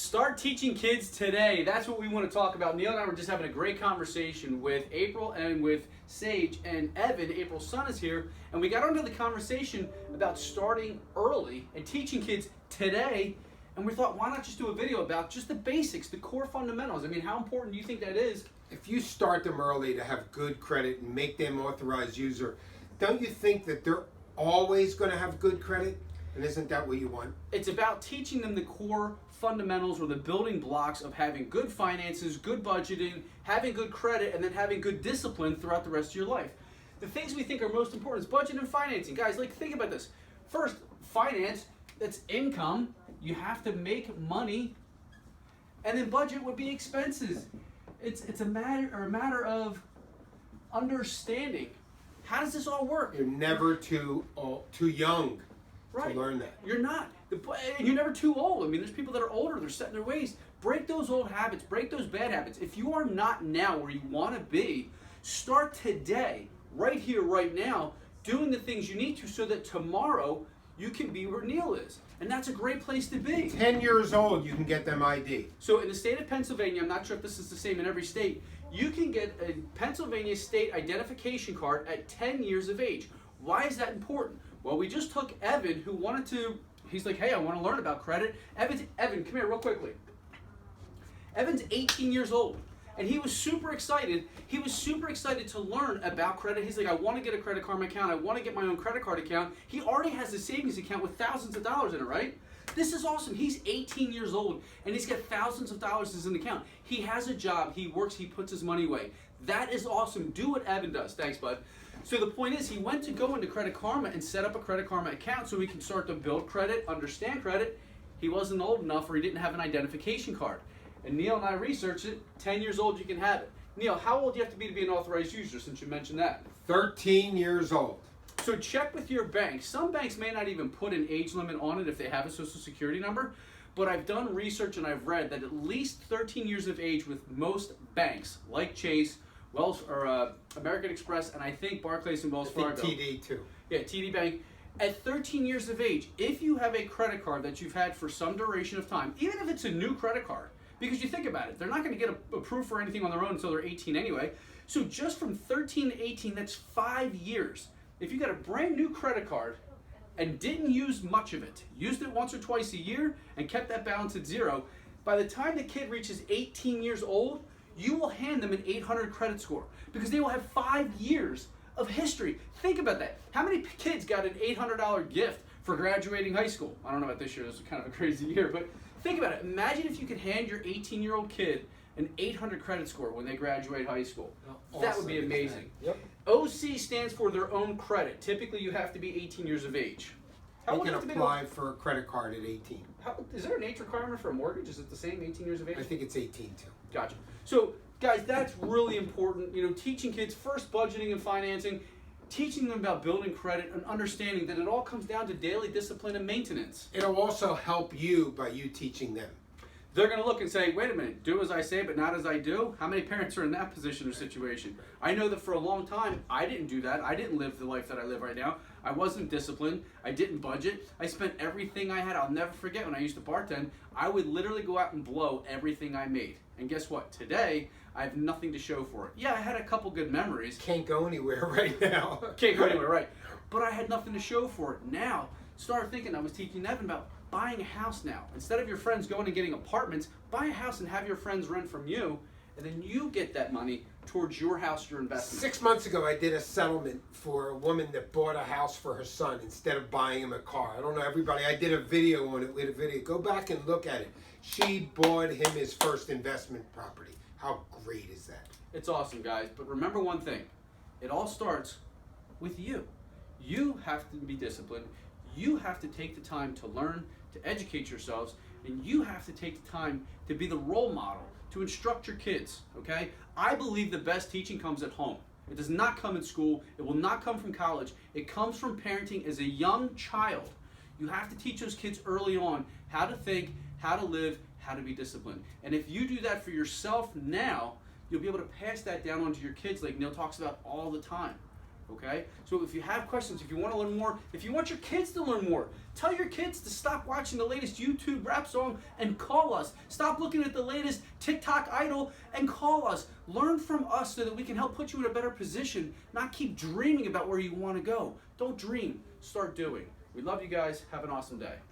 Start teaching kids today. That's what we want to talk about. Neil and I were just having a great conversation with April and with Sage and Evan. April's son is here, and we got onto the conversation about starting early and teaching kids today. And we thought, why not just do a video about just the basics, the core fundamentals? I mean, how important do you think that is? If you start them early to have good credit and make them authorized user, don't you think that they're always going to have good credit? And isn't that what you want? It's about teaching them the core fundamentals or the building blocks of having good finances, good budgeting, having good credit, and then having good discipline throughout the rest of your life. The things we think are most important is budget and financing. Guys, think about this. First, finance, that's income. You have to make money. And then budget would be expenses. It's a matter of understanding. How does this all work? You're never too young Right. to learn that. You're not. And you're never too old. I mean, there's people that are older, they're set in their ways. Break those old habits, break those bad habits. If you are not now where you want to be, start today, right here, right now, doing the things you need to so that tomorrow you can be where Neil is. And that's a great place to be. 10 years old, you can get them ID. So in the state of Pennsylvania, I'm not sure if this is the same in every state, you can get a Pennsylvania state identification card at 10 years of age. Why is that important? Well, we just took Evan, who wanted to, he's like, hey, I want to learn about credit. Evan, come here real quickly. Evan's 18 years old, and he was super excited. He was super excited to learn about credit. He's like, I want to get a Credit Karma account. I want to get my own credit card account. He already has a savings account with thousands of dollars in it, right? This is awesome. He's 18 years old, and he's got thousands of dollars in his account. He has a job. He works. He puts his money away. That is awesome. Do what Evan does. Thanks, bud. So the point is, he went to go into Credit Karma and set up a Credit Karma account so he can start to build credit, understand credit. He wasn't old enough or he didn't have an identification card. And Neil and I researched it. 10 years old, you can have it. Neil, how old do you have to be an authorized user, since you mentioned that? 13 years old. So check with your bank. Some banks may not even put an age limit on it if they have a social security number. But I've done research and I've read that at least 13 years of age with most banks, like Chase, American Express, and I think Barclays and Wells Fargo. TD too. Yeah, TD Bank. At 13 years of age, if you have a credit card that you've had for some duration of time, even if it's a new credit card, because you think about it, they're not going to get approved for anything on their own until they're 18 anyway. So just from 13 to 18, that's 5 years. If you got a brand new credit card and didn't use much of it, used it once or twice a year and kept that balance at zero, by the time the kid reaches 18 years old, you will hand them an 800 credit score because they will have 5 years of history. Think about that. How many kids got an $800 gift for graduating high school? I don't know about this year. This was kind of a crazy year, but think about it. Imagine if you could hand your 18-year-old kid an 800 credit score when they graduate high school. That would be amazing. Yep. OC stands for their own credit. Typically, you have to be 18 years of age. They can apply for a credit card at 18. Is there an age requirement for a mortgage? Is it the same, 18 years of age? I think it's 18 too. Gotcha. So, guys, that's really important. You know, teaching kids first budgeting and financing, teaching them about building credit and understanding that it all comes down to daily discipline and maintenance. It'll also help you by you teaching them. They're going to look and say, wait a minute, do as I say but not as I do? How many parents are in that position or situation? I know that for a long time, I didn't do that. I didn't live the life that I live right now. I wasn't disciplined. I didn't budget. I spent everything I had. I'll never forget when I used to bartend, I would literally go out and blow everything I made. And guess what? Today, I have nothing to show for it. Yeah, I had a couple good memories. Can't go anywhere right now. Can't go anywhere, right. But I had nothing to show for it. Now, start thinking, I was teaching Evan about buying a house now. Instead of your friends going and getting apartments, buy a house and have your friends rent from you, and then you get that money towards your house, your investment. 6 months ago, I did a settlement for a woman that bought a house for her son instead of buying him a car. I don't know everybody. I did a video on it with a video. Go back and look at it. She bought him his first investment property. How great is that? It's awesome, guys. But remember one thing. It all starts with you. You have to be disciplined. You have to take the time to learn, to educate yourselves, and you have to take the time to be the role model, to instruct your kids, okay? I believe the best teaching comes at home. It does not come in school. It will not come from college. It comes from parenting as a young child. You have to teach those kids early on how to think, how to live, how to be disciplined. And if you do that for yourself now, you'll be able to pass that down onto your kids like Neil talks about all the time. Okay? So if you have questions, if you want to learn more, if you want your kids to learn more, tell your kids to stop watching the latest YouTube rap song and call us. Stop looking at the latest TikTok idol and call us. Learn from us so that we can help put you in a better position, not keep dreaming about where you want to go. Don't dream, start doing. We love you guys. Have an awesome day.